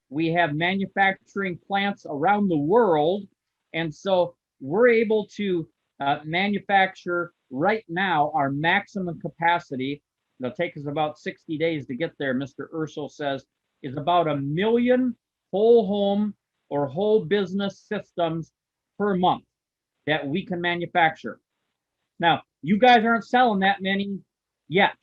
We have manufacturing plants around the world. And so we're able to manufacture right now our maximum capacity. It'll take us about 60 days to get there, Mr. Urso says, is about 1 million whole home or whole business systems per month that we can manufacture. Now, you guys aren't selling that many yet,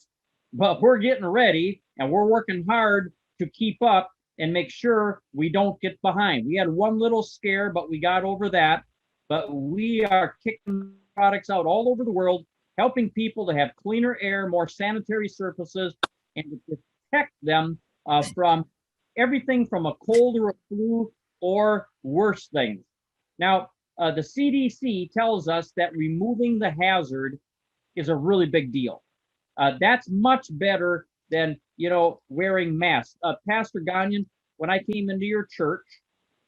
but we're getting ready and we're working hard to keep up and make sure we don't get behind. We had one little scare, but we got over that. But we are kicking products out all over the world, helping people to have cleaner air, more sanitary surfaces, and to protect them from everything from a cold or a flu or worse things. Now, the CDC tells us that removing the hazard is a really big deal. That's much better than, wearing masks. Pastor Gagnon, when I came into your church,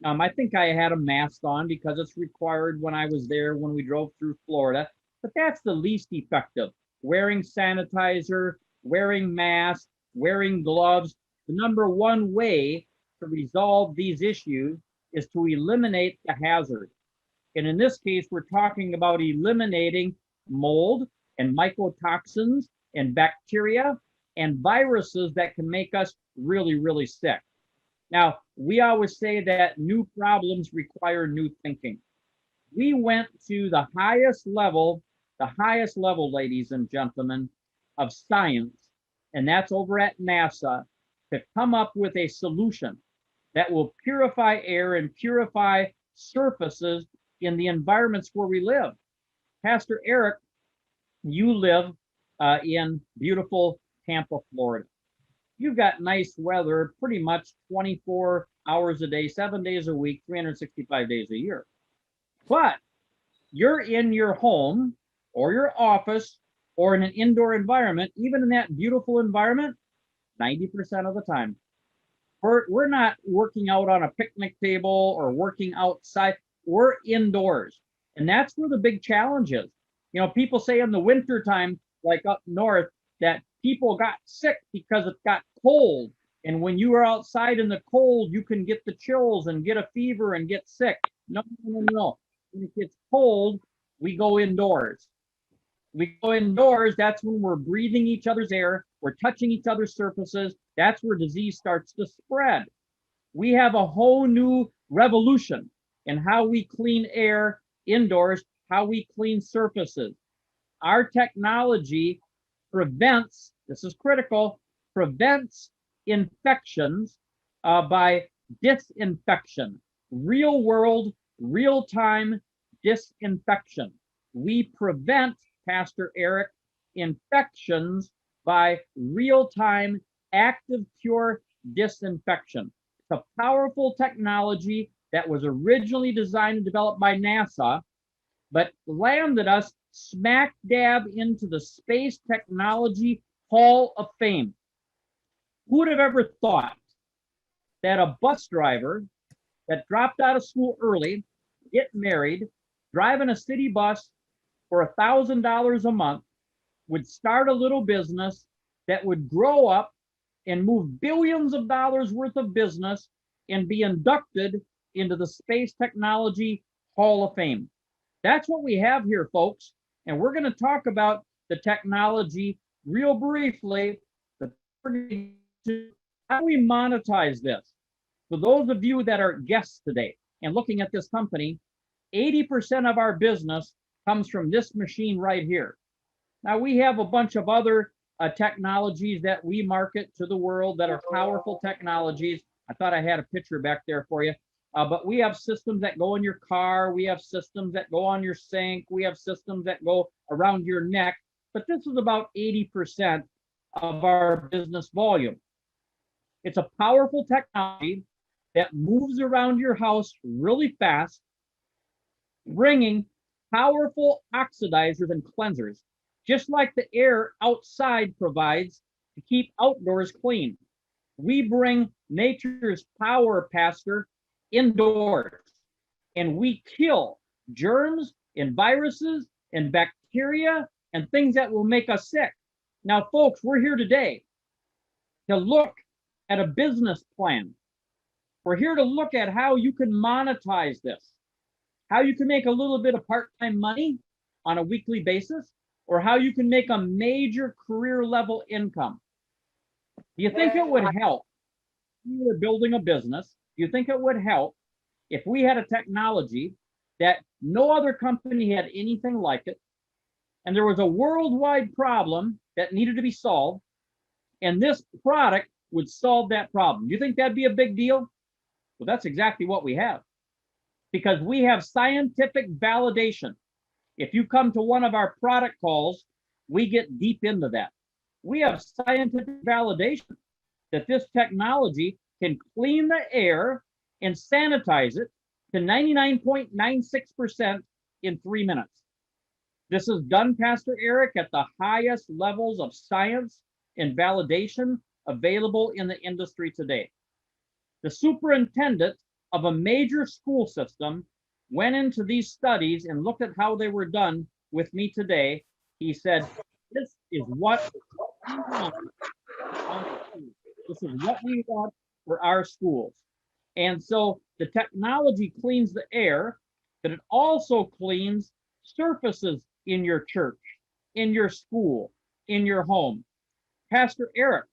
I think I had a mask on because it's required when I was there when we drove through Florida. But that's the least effective. Wearing sanitizer, wearing masks, wearing gloves. The number one way to resolve these issues is to eliminate the hazard. And in this case, we're talking about eliminating mold and mycotoxins and bacteria and viruses that can make us really, really sick. Now, we always say that new problems require new thinking. We went to the highest level, ladies and gentlemen, of science, and that's over at NASA, to come up with a solution that will purify air and purify surfaces in the environments where we live. Pastor Eric, you live in beautiful Tampa, Florida. You've got nice weather pretty much 24 hours a day, 7 days a week, 365 days a year. But you're in your home or your office or in an indoor environment, even in that beautiful environment, 90% of the time. We're not working out on a picnic table or working outside. We're indoors. And that's where the big challenge is. People say in the wintertime, like up north, that people got sick because it got cold. And when you are outside in the cold, you can get the chills and get a fever and get sick. No. When it gets cold, we go indoors. That's when we're breathing each other's air. We're touching each other's surfaces. That's where disease starts to spread. We have a whole new revolution in how we clean air indoors, how we clean surfaces. Our technology prevents, this is critical, prevents infections by disinfection. Real world, real time disinfection. We prevent, Pastor Eric, infections by real time ActivePure disinfection. It's a powerful technology that was originally designed and developed by NASA, but landed us smack dab into the Space Technology Hall of Fame. Who would have ever thought that a bus driver that dropped out of school early, get married, driving a city bus for $1,000 a month, would start a little business that would grow up and move billions of dollars worth of business and be inducted into the Space Technology Hall of Fame? That's what we have here, folks. And we're going to talk about the technology real briefly. How do we monetize this? For those of you that are guests today and looking at this company, 80% of our business comes from this machine right here. Now, we have a bunch of other technologies that we market to the world that are powerful technologies. I thought I had a picture back there for you. But we have systems that go in your car. We have systems that go on your sink. We have systems that go around your neck. But this is about 80% of our business volume. It's a powerful technology that moves around your house really fast, bringing powerful oxidizers and cleansers, just like the air outside provides to keep outdoors clean. We bring nature's power, Pastor, indoors, and we kill germs and viruses and bacteria and things that will make us sick. Now, folks, we're here today to look at a business plan We're here to look at how you can monetize this, how you can make a little bit of part-time money on a weekly basis, or how you can make a major career level income. Do you think it would help if you were building a business? Do you think it would help if we had a technology that no other company had anything like it, and there was a worldwide problem that needed to be solved, and this product would solve that problem? Do you think that'd be a big deal? Well, that's exactly what we have, because we have scientific validation. If you come to one of our product calls, we get deep into that. We have scientific validation that this technology can clean the air and sanitize it to 99.96% in 3 minutes. This is done, Pastor Eric, at the highest levels of science and validation available in the industry today. The superintendent of a major school system went into these studies and looked at how they were done with me today. He said, this is what we want. This is what we want for our schools. And so the technology cleans the air, but it also cleans surfaces in your church, in your school, in your home. Pastor Eric,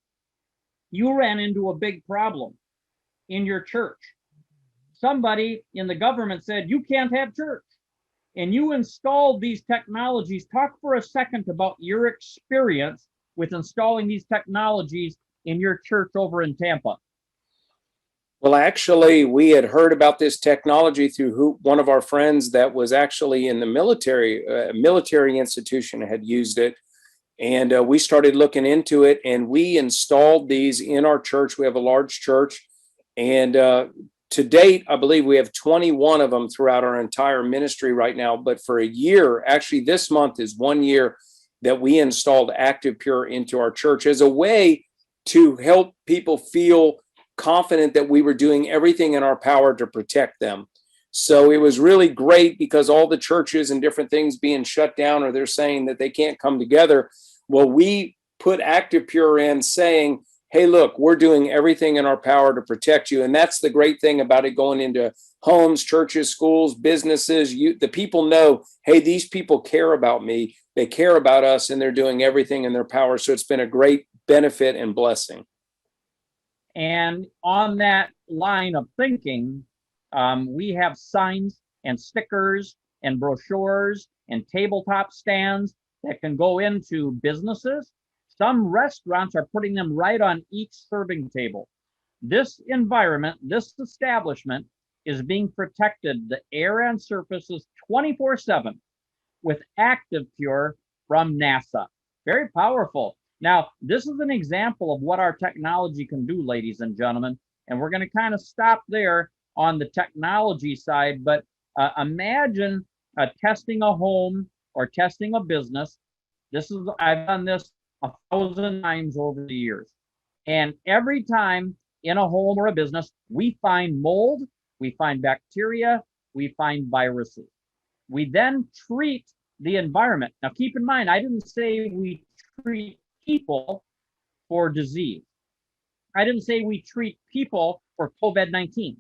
you ran into a big problem in your church. Somebody in the government said, you can't have church. And you installed these technologies. Talk for a second about your experience with installing these technologies in your church over in Tampa. Well, actually, we had heard about this technology through one of our friends that was actually in the military institution had used it. And we started looking into it, and we installed these in our church. We have a large church. And to date, I believe we have 21 of them throughout our entire ministry right now. But for a year, actually this month is 1 year that we installed ActivePure into our church as a way to help people feel confident that we were doing everything in our power to protect them. So it was really great, because all the churches and different things being shut down, or they're saying that they can't come together. Well, we put ActivePure in saying, hey, look, we're doing everything in our power to protect you. And that's the great thing about it going into homes, churches, schools, businesses. The people know, hey, these people care about me. They care about us, and they're doing everything in their power. So it's been a great benefit and blessing. And on that line of thinking, we have signs and stickers and brochures and tabletop stands that can go into businesses. Some restaurants are putting them right on each serving table. This environment, this establishment is being protected, the air and surfaces 24/7 with ActivePure from NASA. Very powerful. Now, this is an example of what our technology can do, ladies and gentlemen, and we're going to kind of stop there on the technology side, but imagine testing a home or testing a business. I've done this 1,000 times over the years. And every time in a home or a business, we find mold, we find bacteria, we find viruses. We then treat the environment. Now, keep in mind, I didn't say we treat people for disease. I didn't say we treat people for COVID-19.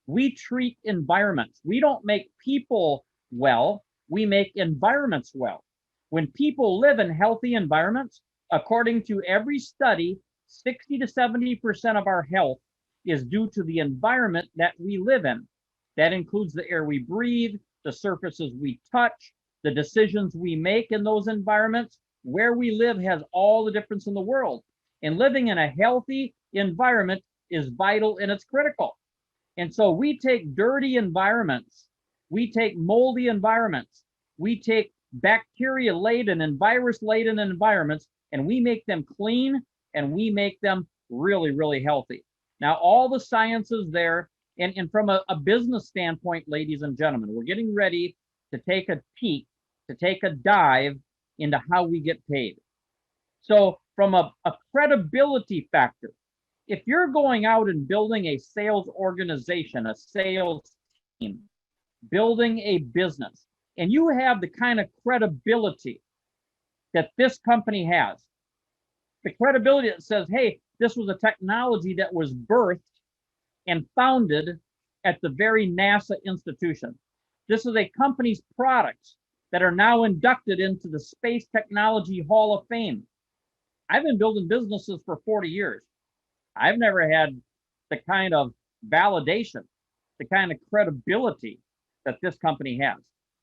We treat environments. We don't make people well, we make environments well. When people live in healthy environments, according to every study, 60 to 70% of our health is due to the environment that we live in. That includes the air we breathe, the surfaces we touch, the decisions we make in those environments. Where we live has all the difference in the world. And living in a healthy environment is vital and it's critical. And so we take dirty environments, we take moldy environments, we take bacteria-laden and virus-laden environments, and we make them clean and we make them really, really healthy. Now, all the science is there. And from a business standpoint, ladies and gentlemen, we're getting ready to take a peek, to take a dive into how we get paid. So from a credibility factor, if you're going out and building a sales organization, a sales team, building a business, and you have the kind of credibility that this company has, the credibility that says, hey, this was a technology that was birthed and founded at the very NASA institution. This is a company's products that are now inducted into the Space Technology Hall of Fame. I've been building businesses for 40 years. I've never had the kind of validation, the kind of credibility that this company has.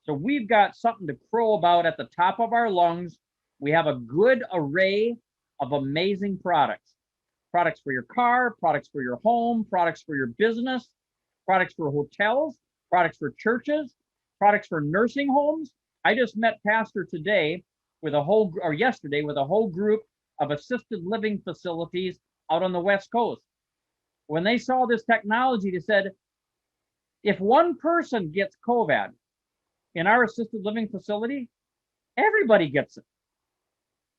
So we've got something to crow about at the top of our lungs. We have a good array of amazing products. Products for your car, products for your home, products for your business, products for hotels, products for churches, products for nursing homes. I just met Pastor today with a whole, or yesterday, with a whole group of assisted living facilities out on the West Coast. When they saw this technology, they said, if one person gets COVID in our assisted living facility, everybody gets it.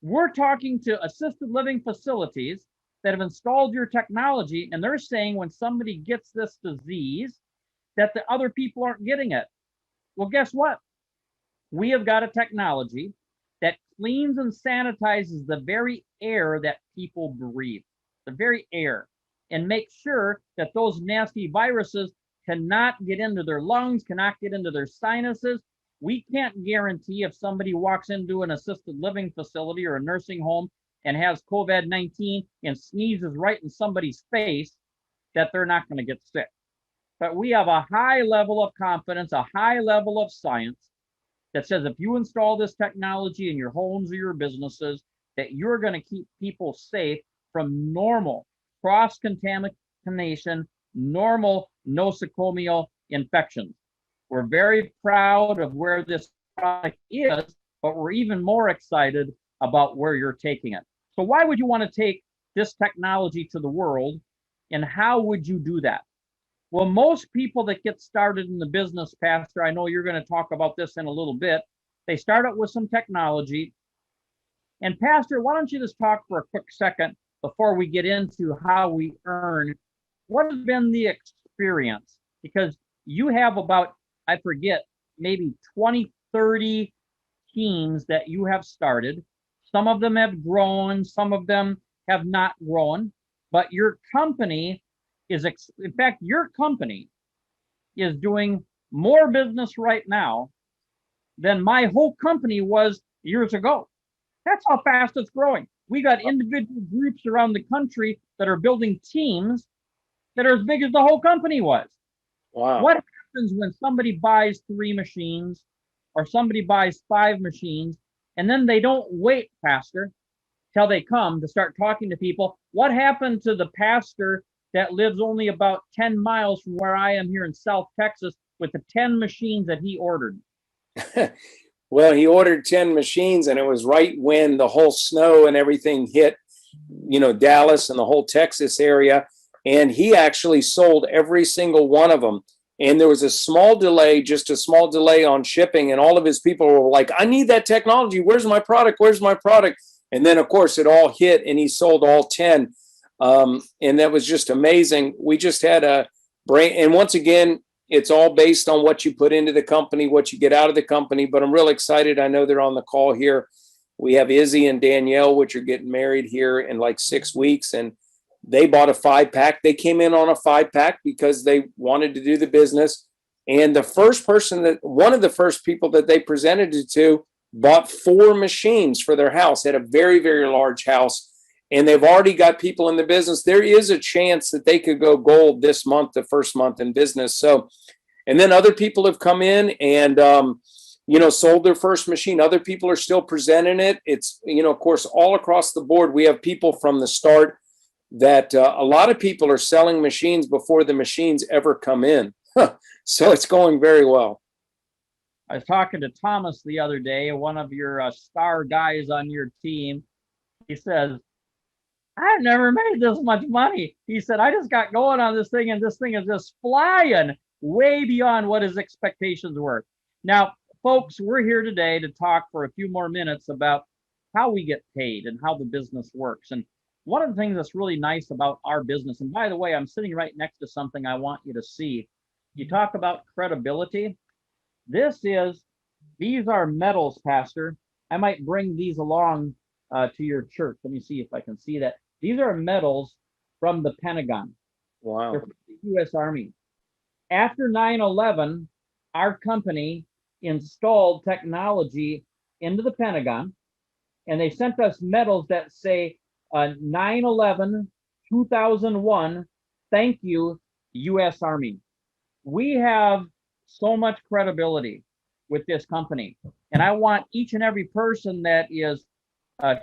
We're talking to assisted living facilities that have installed your technology, and they're saying when somebody gets this disease, that the other people aren't getting it. Well, guess what? We have got a technology that cleans and sanitizes the very air that people breathe, the very air, and makes sure that those nasty viruses cannot get into their lungs, cannot get into their sinuses. We can't guarantee if somebody walks into an assisted living facility or a nursing home and has COVID-19 and sneezes right in somebody's face that they're not going to get sick. But we have a high level of confidence, a high level of science that says if you install this technology in your homes or your businesses, that you're going to keep people safe from normal cross-contamination, normal nosocomial infections. We're very proud of where this product is, but we're even more excited about where you're taking it. So why would you want to take this technology to the world, and how would you do that? Well, most people that get started in the business, Pastor, I know you're going to talk about this in a little bit, they start out with some technology. And Pastor, why don't you just talk for a quick second before we get into how we earn? What has been the experience? Because you have about, I forget, maybe 20, 30 teams that you have started. Some of them have grown, some of them have not grown, but your company is, in fact, your company is doing more business right now than my whole company was years ago. That's how fast it's growing. We got individual groups around the country that are building teams that are as big as the whole company was. Wow. What happens when somebody buys 3 machines or somebody buys 5 machines and then they don't wait, Pastor, till they come to start talking to people? What happened to the pastor that lives only about 10 miles from where I am here in South Texas with the 10 machines that he ordered? Well, he ordered 10 machines, and it was right when the whole snow and everything hit, Dallas and the whole Texas area. And he actually sold every single one of them. And there was a small delay, just a small delay on shipping. And all of his people were like, I need that technology. Where's my product? Where's my product? And then, of course, it all hit, and he sold all 10. And that was just amazing. We just had a brain. And once again, it's all based on what you put into the company, what you get out of the company. But I'm real excited. I know they're on the call here. We have Izzy and Danielle, which are getting married here in like 6 weeks. And they bought a 5-pack. They came in on a 5-pack because they wanted to do the business. And the first person one of the first people that they presented it to bought 4 machines for their house, had a very, very large house. And they've already got people in the business. There is a chance that they could go gold this month, the first month in business. So, and then other people have come in and, sold their first machine. Other people are still presenting it. It's, of course, all across the board. We have people from the start that a lot of people are selling machines before the machines ever come in. So it's going very well. I was talking to Thomas the other day, one of your star guys on your team. He says, I've never made this much money. He said, I just got going on this thing, and this thing is just flying way beyond what his expectations were. Now, folks, we're here today to talk for a few more minutes about how we get paid and how the business works. And one of the things that's really nice about our business, and by the way, I'm sitting right next to something I want you to see. You talk about credibility. These are medals, Pastor. I might bring these along to your church. Let me see if I can see that. These are medals from the Pentagon. Wow. U.S. Army. After 9/11, our company installed technology into the Pentagon, and they sent us medals that say 9/11 2001, thank you, U.S. Army. We have so much credibility with this company, and I want each and every person that is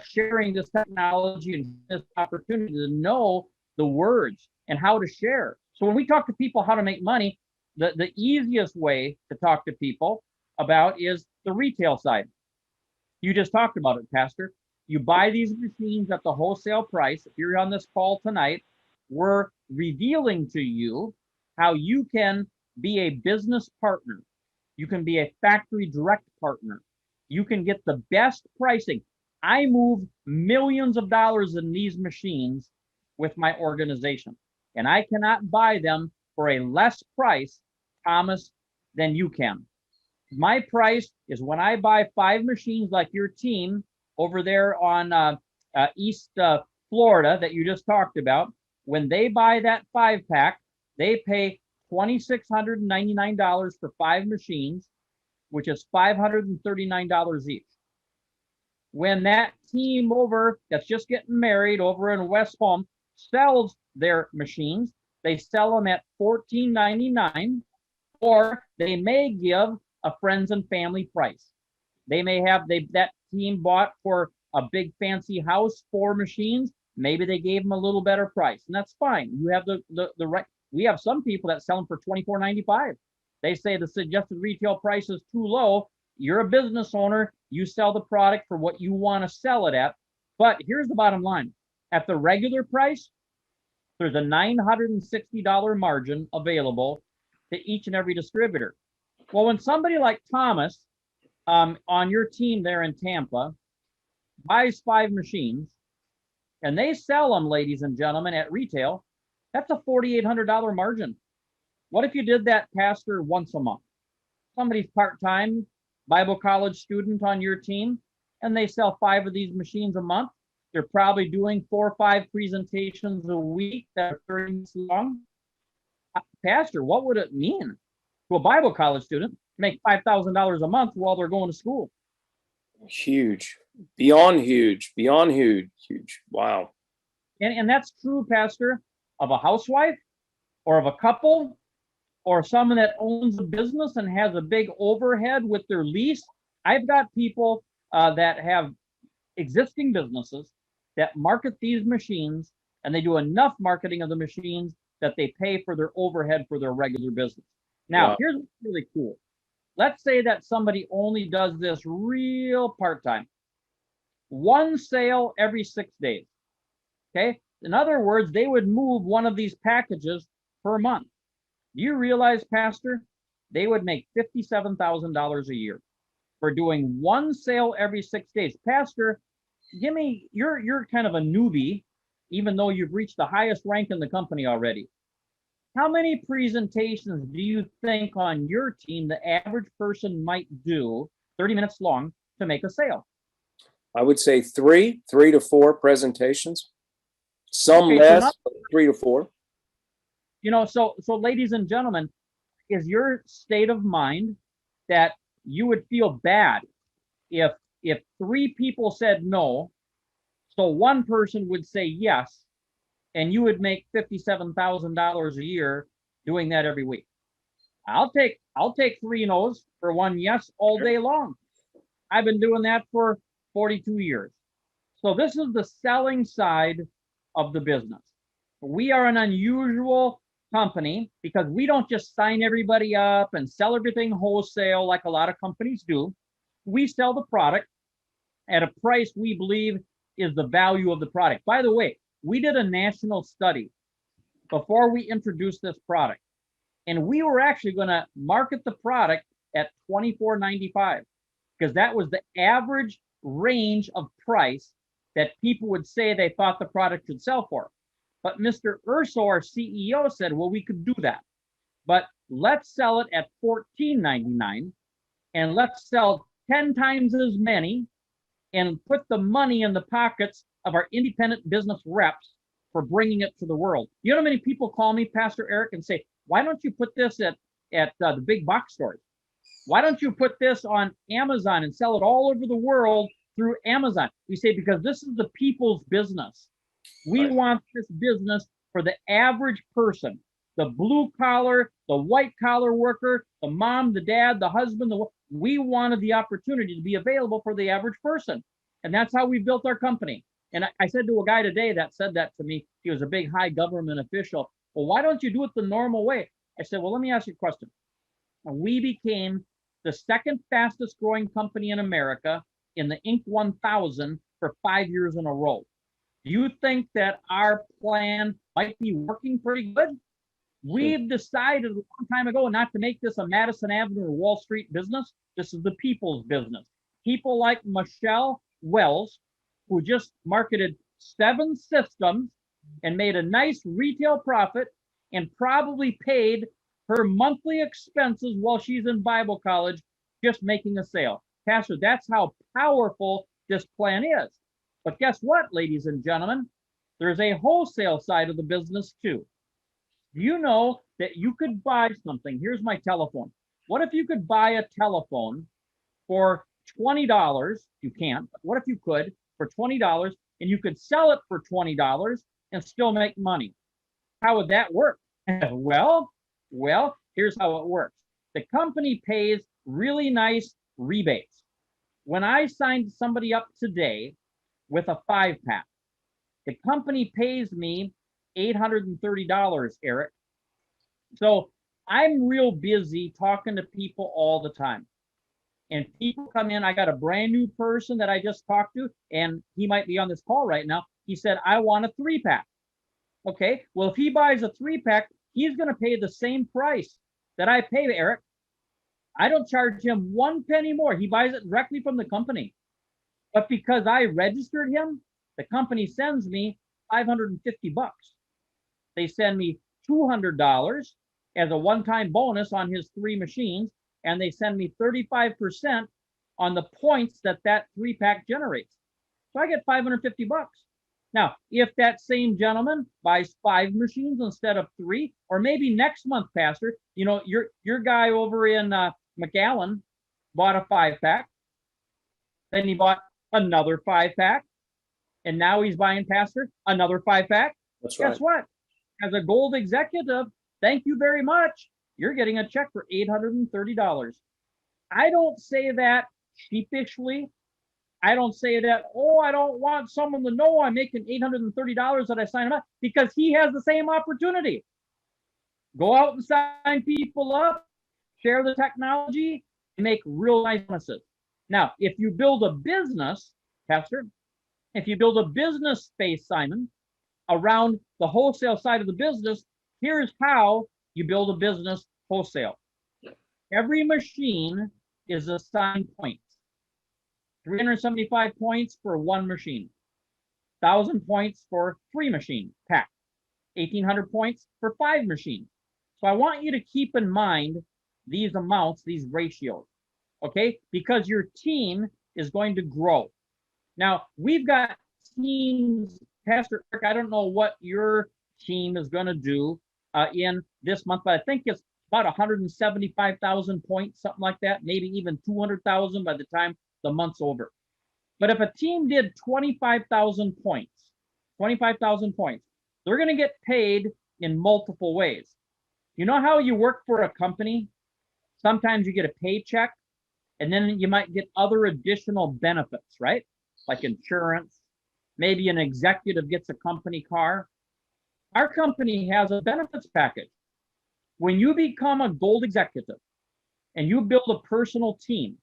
sharing this technology and this opportunity to know the words and how to share. So when we talk to people how to make money, the easiest way to talk to people about is the retail side. You just talked about it, Pastor. You buy these machines at the wholesale price. If you're on this call tonight, we're revealing to you how you can be a business partner. You can be a factory direct partner. You can get the best pricing. I move millions of dollars in these machines with my organization, and I cannot buy them for a less price, Thomas, than you can. My price is when I buy 5 machines like your team over there on East Florida that you just talked about. When they buy that 5-pack, they pay $2,699 for 5 machines, which is $539 each. When that team over that's just getting married over in West Palm sells their machines, they sell them at $14.99, or they may give a friends and family price. They may have that team bought for a big fancy house 4 machines. Maybe they gave them a little better price, and that's fine. You have the right. We have some people that sell them for $24.95. They say the suggested retail price is too low. You're a business owner. You sell the product for what you want to sell it at. But here's the bottom line. At the regular price, there's a $960 margin available to each and every distributor. Well, when somebody like Thomas on your team there in Tampa buys 5 machines and they sell them, ladies and gentlemen, at retail, that's a $4,800 margin. What if you did that, Pastor, once a month? Somebody's part-time Bible college student on your team, and they sell 5 of these machines a month. They're probably doing 4 or 5 presentations a week that are 30 minutes long. Pastor, what would it mean to a Bible college student to make $5,000 a month while they're going to school? Huge, beyond huge, beyond huge, huge. Wow. And that's true, Pastor, of a housewife or of a couple or someone that owns a business and has a big overhead with their lease. I've got people that have existing businesses that market these machines, and they do enough marketing of the machines that they pay for their overhead for their regular business. Now, wow. Here's what's really cool. Let's say that somebody only does this real part-time. 1 sale every 6 days. Okay? In other words, they would move one of these packages per month. Do you realize, Pastor, they would make $57,000 a year for doing 1 sale every 6 days. Pastor, give me, you're kind of a newbie, even though you've reached the highest rank in the company already. How many presentations do you think on your team the average person might do, 30 minutes long, to make a sale? I would say 3 to 4 presentations. Some less, but 3 to 4. You know, so ladies and gentlemen, is your state of mind that you would feel bad if 3 people said no, so 1 person would say yes, and you would make $57,000 a year doing that every week? I'll take 3 no's for 1 yes all day long. I've been doing that for 42 years. So this is the selling side of the business. We are an unusual company because we don't just sign everybody up and sell everything wholesale like a lot of companies do. We sell the product at a price we believe is the value of the product. By the way, we did a national study before we introduced this product, and we were actually going to market the product at $24.95 because that was the average range of price that people would say they thought the product should sell for. But Mr. Urso, our CEO, said, well, we could do that, but let's sell it at $14.99 and let's sell 10 times as many and put the money in the pockets of our independent business reps for bringing it to the world. You know how many people call me, Pastor Eric, and say, why don't you put this at the big box stores? Why don't you put this on Amazon and sell it all over the world through Amazon? We say, because this is the people's business. We want this business for the average person, the blue collar, the white collar worker, the mom, the dad, the husband. We wanted the opportunity to be available for the average person. And that's how we built our company. And I said to a guy today that said that to me, he was a big high government official. Well, why don't you do it the normal way? I said, well, let me ask you a question. We became the second fastest growing company in America in the Inc. 1000 for 5 years in a row. Do you think that our plan might be working pretty good? We've decided a long time ago not to make this a Madison Avenue or Wall Street business. This is the people's business. People like Michelle Wells, who just marketed 7 systems and made a nice retail profit and probably paid her monthly expenses while she's in Bible college, just making a sale. Pastor, that's how powerful this plan is. But guess what, ladies and gentlemen? There's a wholesale side of the business too. Do you know that you could buy something? Here's my telephone. What if you could buy a telephone for $20? You can't, but what if you could for $20 and you could sell it for $20 and still make money? How would that work? Well, here's how it works. The company pays really nice rebates. When I signed somebody up today with a 5-pack, the company pays me $830, Eric. So I'm real busy talking to people all the time. And people come in. I got a brand new person that I just talked to, and he might be on this call right now. He said, I want a 3-pack. Okay, well, if he buys a 3-pack, he's going to pay the same price that I pay, Eric. I don't charge him 1 penny more. He buys it directly from the company. But because I registered him, the company sends me $550. They send me $200 as a one-time bonus on his 3 machines, and they send me 35% on the points that 3-pack generates. So I get $550. Now, if that same gentleman buys 5 machines instead of 3, or maybe next month, Pastor, you know, your guy over in McAllen bought a 5-pack, then he bought another 5-pack, and now he's buying, Pastor, another 5-pack. That's right. Guess what? As a gold executive, thank you very much. You're getting a check for $830. I don't say that sheepishly. I don't say that, oh, I don't want someone to know I'm making $830 that I sign him up, because he has the same opportunity. Go out and sign people up, share the technology, and make real nice bonuses. Now, if you build a business, Pastor, if you build a business space, Simon, around the wholesale side of the business, here's how you build a business wholesale. Every machine is assigned points. 375 points for 1 machine, 1,000 points for 3 machine pack, 1,800 points for 5 machines. So I want you to keep in mind these amounts, these ratios, okay? Because your team is going to grow. Now, we've got teams, Pastor Eric, I don't know what your team is going to do in this month, but I think it's about 175,000 points, something like that, maybe even 200,000 by the time the month's over. But if a team did 25,000 points, they're going to get paid in multiple ways. You know how you work for a company? Sometimes you get a paycheck, and then you might get other additional benefits, right? Like insurance. Maybe an executive gets a company car. Our company has a benefits package. When you become a gold executive and you build a personal team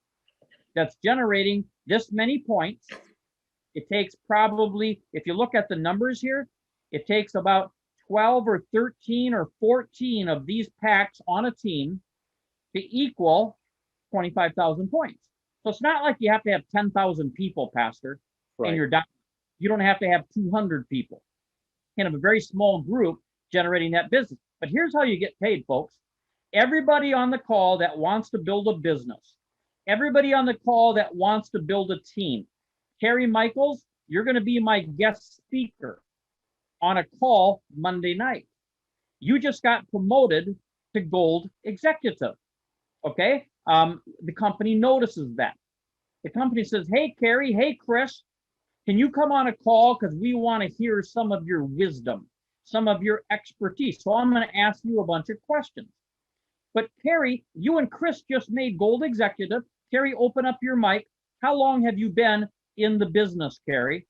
that's generating this many points, it takes probably, if you look at the numbers here, it takes about 12 or 13 or 14 of these packs on a team to equal 25,000 points. So it's not like you have to have 10,000 people, Pastor, Right. and you're done. You don't have to have 200 people. You can have a very small group generating that business. But here's how you get paid, folks. Everybody on the call that wants to build a business, everybody on the call that wants to build a team, Terry Michaels, you're going to be my guest speaker on a call Monday night. You just got promoted to gold executive. Okay. The company notices that. The company says, hey, Carrie, hey, Chris, can you come on a call? Because we want to hear some of your wisdom, some of your expertise. So I'm going to ask you a bunch of questions. But Carrie, you and Chris just made gold executive. Carrie, open up your mic. How long have you been in the business, Carrie?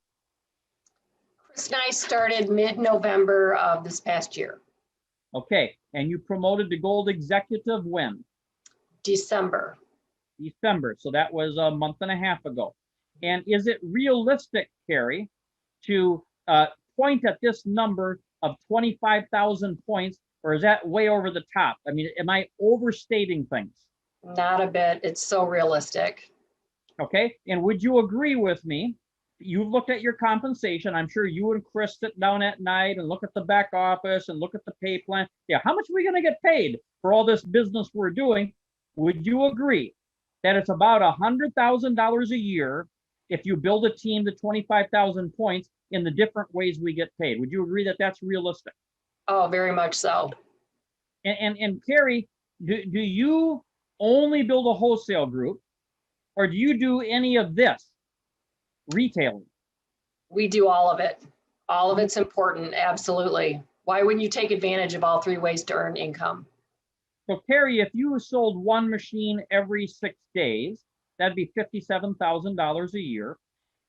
Chris and I started mid-November of this past year. Okay, and you promoted to gold executive when? December. December, so that was a month and a half ago. And is it realistic, Carrie, to point at this number of 25,000 points, or is that way over the top? I mean, am I overstating things? Not a bit. It's so realistic. Okay, and would you agree with me? You've looked at your compensation. I'm sure you and Chris sit down at night and look at the back office and look at the pay plan. Yeah, how much are we going to get paid for all this business we're doing? Would you agree that it's about $100,000 a year if you build a team to 25,000 points in the different ways we get paid? Would you agree that that's realistic? Oh, very much so. And Carrie, do you only build a wholesale group, or do you do any of this retailing? We do all of it. All of it's important. Absolutely. Why wouldn't you take advantage of all three ways to earn income? So Carrie, if you sold one machine every 6 days, that'd be $57,000 a year.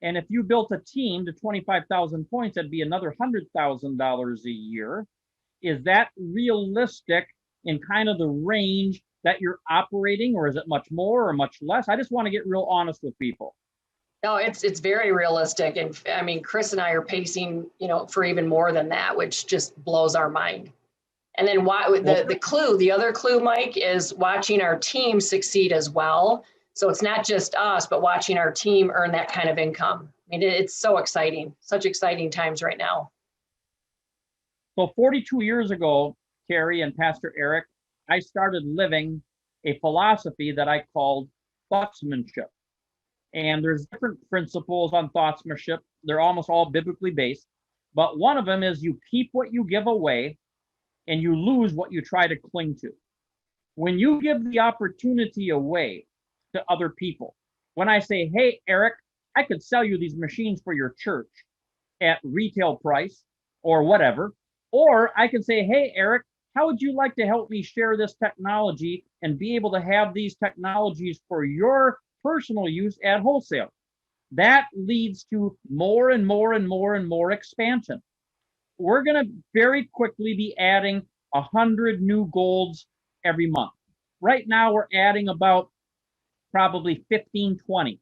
And if you built a team to 25,000 points, that'd be another $100,000 a year. Is that realistic in kind of the range that you're operating, or is it much more or much less? I just want to get real honest with people. No, it's very realistic. And I mean, Chris and I are pacing, for even more than that, which just blows our mind. And then the other clue, Mike, is watching our team succeed as well. So it's not just us, but watching our team earn that kind of income. I mean, it's so exciting, such exciting times right now. So 42 years ago, Carrie and Pastor Eric, I started living a philosophy that I called thoughtsmanship. And there's different principles on thoughtsmanship. They're almost all biblically based. But one of them is you keep what you give away and you lose what you try to cling to. When you give the opportunity away to other people, when I say, hey, Eric, I could sell you these machines for your church at retail price or whatever, or I can say, hey, Eric, how would you like to help me share this technology and be able to have these technologies for your personal use at wholesale? That leads to more and more and more and more expansion. We're going to very quickly be adding 100 new golds every month. Right now, we're adding about probably 15, 20.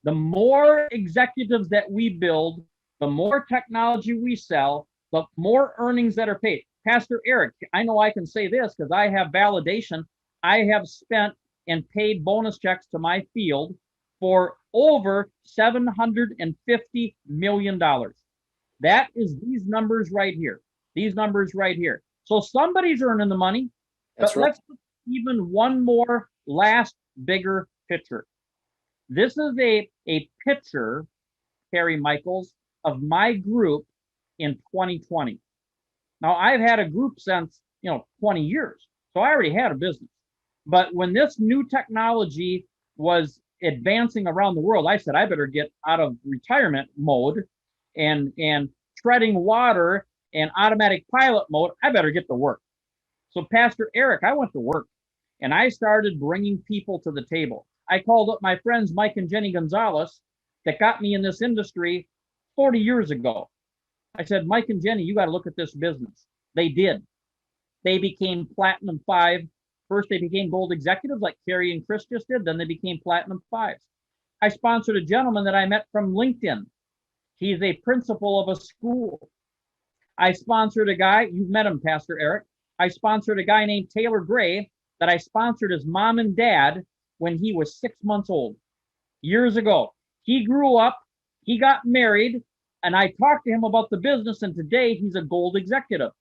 The more executives that we build, the more technology we sell, the more earnings that are paid. Pastor Eric, I know I can say this because I have validation. I have spent and paid bonus checks to my field for over $750 million. That is these numbers right here. These numbers right here. So somebody's earning the money. That's but right. Let's put even one more last bigger picture. This is a picture, Carrie Michaels, of my group in 2020. Now, I've had a group since 20 years, so I already had a business. But when this new technology was advancing around the world, I said I better get out of retirement mode and treading water and automatic pilot mode. I better get to work. So Pastor Eric, I went to work and I started bringing people to the table. I called up my friends Mike and Jenny Gonzalez that got me in this industry 40 years ago. I said, Mike and Jenny, you got to look at this business. They did. They became Platinum 5. First, they became gold executives like Carrie and Chris just did. Then they became Platinum 5s. I sponsored a gentleman that I met from LinkedIn. He's a principal of a school. I sponsored a guy, you've met him, Pastor Eric. I sponsored a guy named Taylor Gray that I sponsored his mom and dad when he was 6 months old, years ago. He grew up, he got married, and I talked to him about the business, and today he's a gold executive.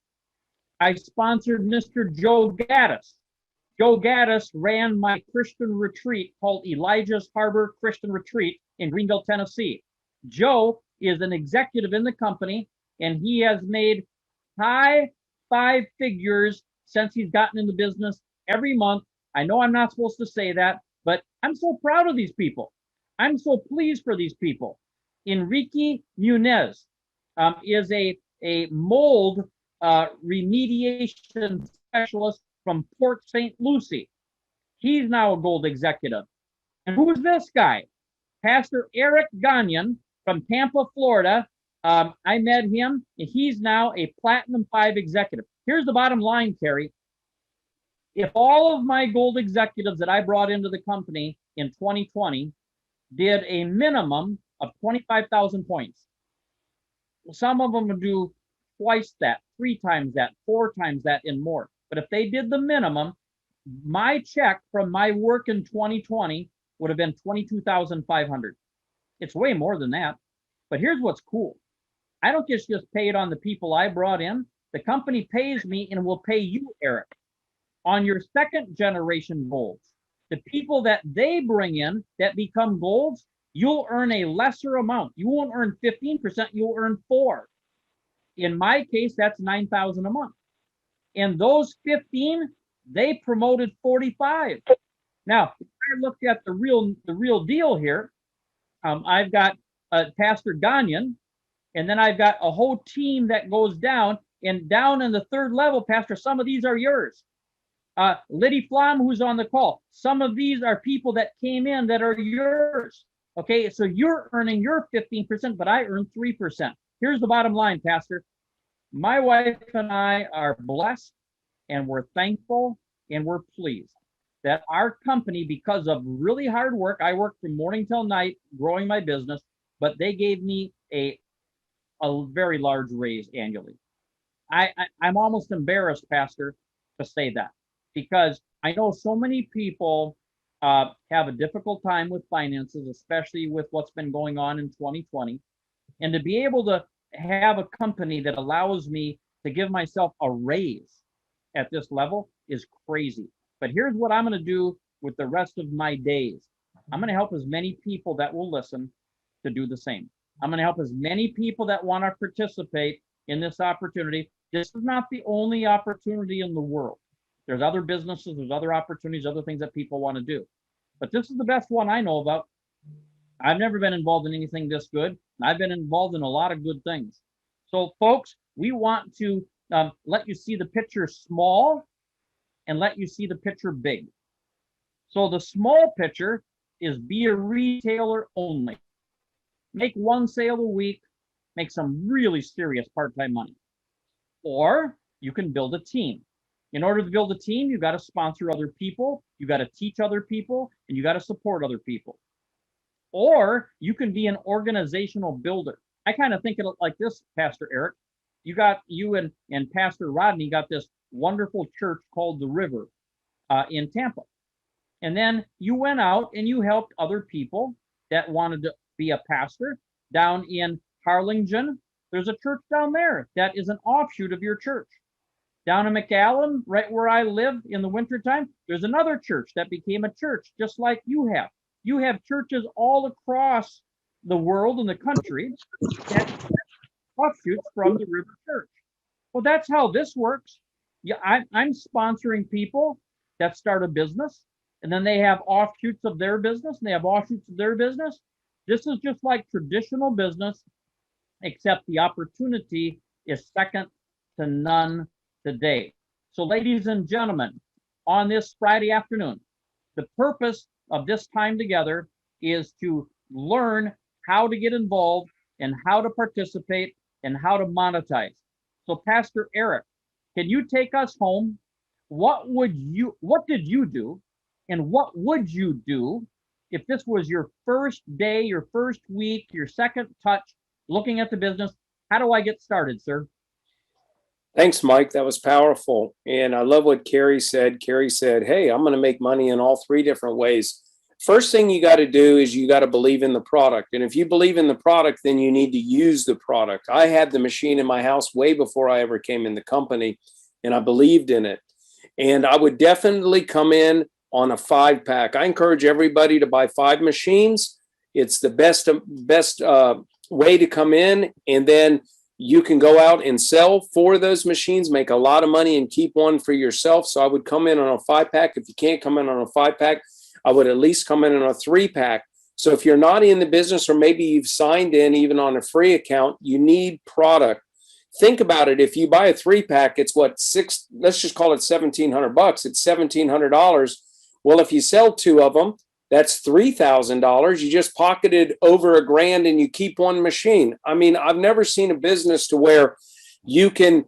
I sponsored Mr. Joe Gaddis. Joe Gaddis ran my Christian retreat called Elijah's Harbor Christian Retreat in Greenville, Tennessee. Joe is an executive in the company, and he has made high five figures since he's gotten in the business every month. I know I'm not supposed to say that, but I'm so proud of these people. I'm so pleased for these people. Enrique Munez is a mold remediation specialist from Port St. Lucie. He's now a gold executive. And who's this guy? Pastor Eric Gagnon from Tampa, Florida. I met him. He's now a Platinum 5 executive. Here's the bottom line, Terry. If all of my gold executives that I brought into the company in 2020 did a minimum of 25,000 points, some of them would do twice that, 3 times that, 4 times that, and more. But if they did the minimum, my check from my work in 2020 would have been 22,500. It's way more than that. But here's what's cool. I don't just pay it on the people I brought in. The company pays me and will pay you, Eric, on your second generation golds. The people that they bring in that become golds, you'll earn a lesser amount. You won't earn 15%, you'll earn 4. In my case, that's 9,000 a month. And those 15, they promoted 45. Now, if I looked at the real deal here, I've got Pastor Gagnon, and then I've got a whole team that goes down, and down in the third level, Pastor, some of these are yours. Liddy Flom, who's on the call, some of these are people that came in that are yours. Okay, so you're earning your 15%, but I earn 3%. Here's the bottom line, Pastor. My wife and I are blessed, and we're thankful, and we're pleased that our company, because of really hard work, I work from morning till night growing my business, but they gave me a very large raise annually. I'm almost embarrassed, Pastor, to say that, because I know so many people have a difficult time with finances, especially with what's been going on in 2020. And to be able to have a company that allows me to give myself a raise at this level is crazy. But here's what I'm going to do with the rest of my days. I'm going to help as many people that will listen to do the same. I'm going to help as many people that want to participate in this opportunity. This is not the only opportunity in the world. There's other businesses, there's other opportunities, other things that people want to do. But this is the best one I know about. I've never been involved in anything this good. I've been involved in a lot of good things. So folks, we want to let you see the picture small and let you see the picture big. So the small picture is be a retailer only. Make 1 sale a week, make some really serious part-time money. Or you can build a team. In order to build a team, you got to sponsor other people, you got to teach other people, and you got to support other people. Or you can be an organizational builder. I kind of think of it like this, Pastor Eric. You and Pastor Rodney got this wonderful church called The River in Tampa. And then you went out and you helped other people that wanted to be a pastor down in Harlingen. There's a church down there that is an offshoot of your church. Down in McAllen, right where I live in the wintertime, there's another church that became a church just like you have. You have churches all across the world and the country that offshoots from the River Church. Well, that's how this works. Yeah, I'm sponsoring people that start a business, and then they have offshoots of their business, and they have offshoots of their business. This is just like traditional business, except the opportunity is second to none today. So, ladies and gentlemen, on this Friday afternoon, the purpose of this time together is to learn how to get involved and how to participate and how to monetize. So, Pastor Eric, can you take us home? What did you do, and what would you do if this was your first day, your first week, your second touch looking at the business? How do I get started, sir? Thanks, Mike. That was powerful. And I love what Carrie said. Carrie said, hey, I'm going to make money in all 3 different ways. First thing you got to do is you got to believe in the product. And if you believe in the product, then you need to use the product. I had the machine in my house way before I ever came in the company, and I believed in it. And I would definitely come in on a 5-pack. I encourage everybody to buy 5 machines. It's the best way to come in. And then you can go out and sell 4 of those machines, make a lot of money, and keep one for yourself. So I would come in on a 5-pack. If you can't come in on a 5-pack, I would at least come in on a 3-pack. So if you're not in the business, or maybe you've signed in even on a free account, you need product. Think about it. If you buy a 3-pack, it's what, let's just call it $1,700. It's $1,700. Well, if you sell 2 of them, that's $3,000. You just pocketed over $1,000 and you keep one machine. I mean, I've never seen a business to where you can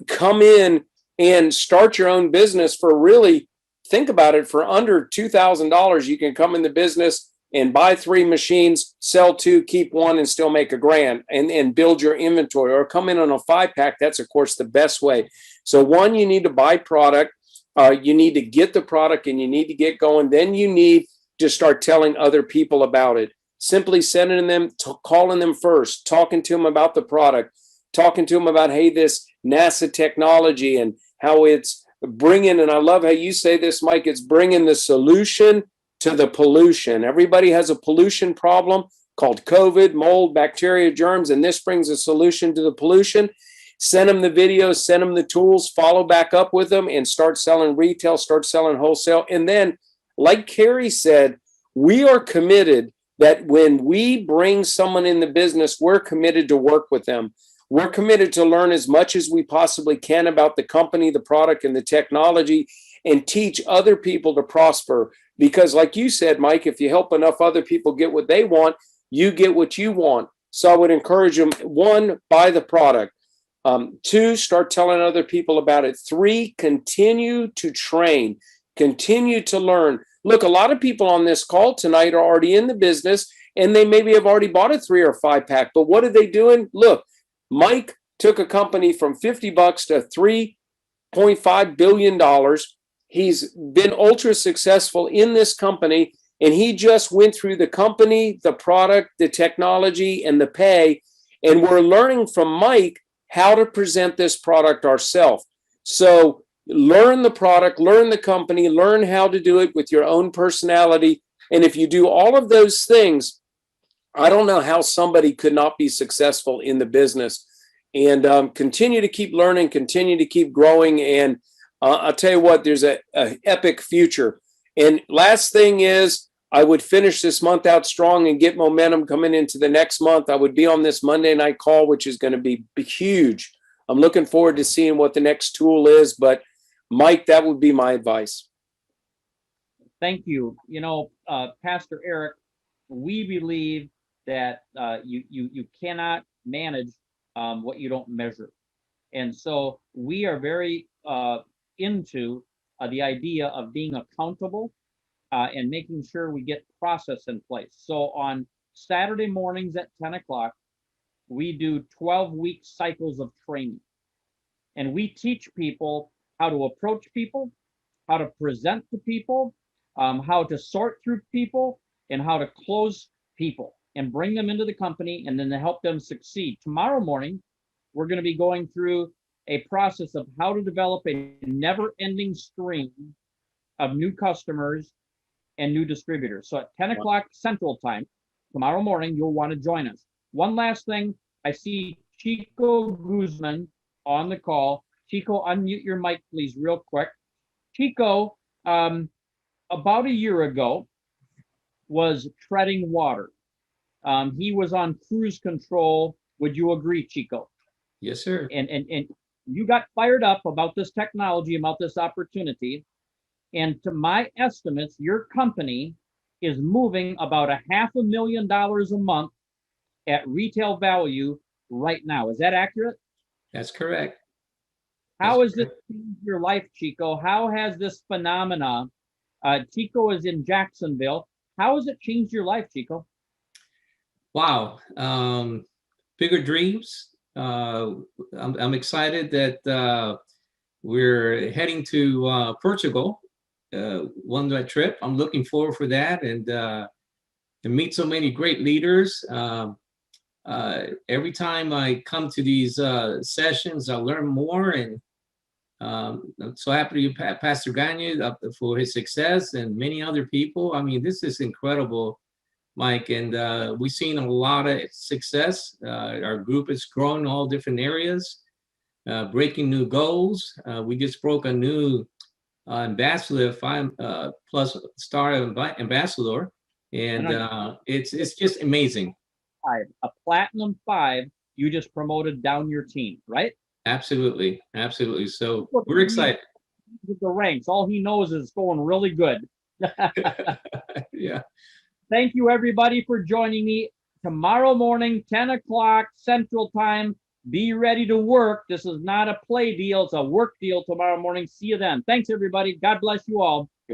come in and start your own business for really, think about it, for under $2,000. You can come in the business and buy 3 machines, sell 2, keep 1, and still make $1,000 and build your inventory. Or come in on a 5-pack. That's, of course, the best way. So one, you need to buy product. You need to get the product and you need to get going. Then you need to start telling other people about it. Simply sending them, calling them first, talking to them about the product, talking to them about, hey, this NASA technology and how it's bringing, and I love how you say this, Mike, it's bringing the solution to the pollution. Everybody has a pollution problem called COVID, mold, bacteria, germs, and this brings a solution to the pollution. Send them the videos, send them the tools, follow back up with them, and start selling retail, start selling wholesale. And then, like Carrie said, we are committed that when we bring someone in the business, we're committed to work with them. We're committed to learn as much as we possibly can about the company, the product, and the technology, and teach other people to prosper. Because like you said, Mike, if you help enough other people get what they want, you get what you want. So I would encourage them, 1, buy the product. 2, start telling other people about it. 3, continue to train, continue to learn. Look, a lot of people on this call tonight are already in the business and they maybe have already bought a 3 or 5-pack, but what are they doing? Look, Mike took a company from $50 to $3.5 billion. He's been ultra successful in this company, and he just went through the company, the product, the technology, and the pay. And we're learning from Mike how to present this product ourselves. So learn the product, learn the company, learn how to do it with your own personality. And if you do all of those things, I don't know how somebody could not be successful in the business. And continue to keep learning, continue to keep growing. And I'll tell you what, there's a epic future. And last thing is, I would finish this month out strong and get momentum coming into the next month. I would be on this Monday night call, which is going to be huge. I'm looking forward to seeing what the next tool is. But Mike, that would be my advice. Thank you. You know, Pastor Eric, we believe that you cannot manage what you don't measure. And so we are very into the idea of being accountable and making sure we get process in place. So on Saturday mornings at 10 o'clock, we do 12-week cycles of training. And we teach people how to approach people, how to present to people, how to sort through people, and how to close people and bring them into the company and then to help them succeed. Tomorrow morning, we're going to be going through a process of how to develop a never-ending stream of new customers and new distributors. So at 10 o'clock Central Time, tomorrow morning, you'll want to join us. One last thing, I see Chico Guzman on the call. Chico, unmute your mic, please, real quick. Chico, about a year ago, was treading water. He was on cruise control. Would you agree, Chico? Yes, sir. And you got fired up about this technology, about this opportunity. And to my estimates, your company is moving about $500,000 a month at retail value right now. Is that accurate? That's correct. How has this changed your life, Chico? How has this phenomena, Chico is in Jacksonville. How has it changed your life, Chico? Wow. Bigger dreams. I'm excited that we're heading to Portugal, one trip. I'm looking forward for that, and to meet so many great leaders. Every time I come to these sessions, I learn more, and I'm so happy to be Pastor Gagne for his success and many other people. I mean, this is incredible. Mike, and we've seen a lot of success. Our group is growing in all different areas, breaking new goals. We just broke a new ambassador, 5+ star ambassador, and it's just amazing. A platinum 5, you just promoted down your team, right? Absolutely, absolutely. So we're excited. With the ranks, all he knows is going really good. Yeah. Thank you, everybody, for joining me tomorrow morning, 10 o'clock Central Time. Be ready to work. This is not a play deal. It's a work deal tomorrow morning. See you then. Thanks, everybody. God bless you all.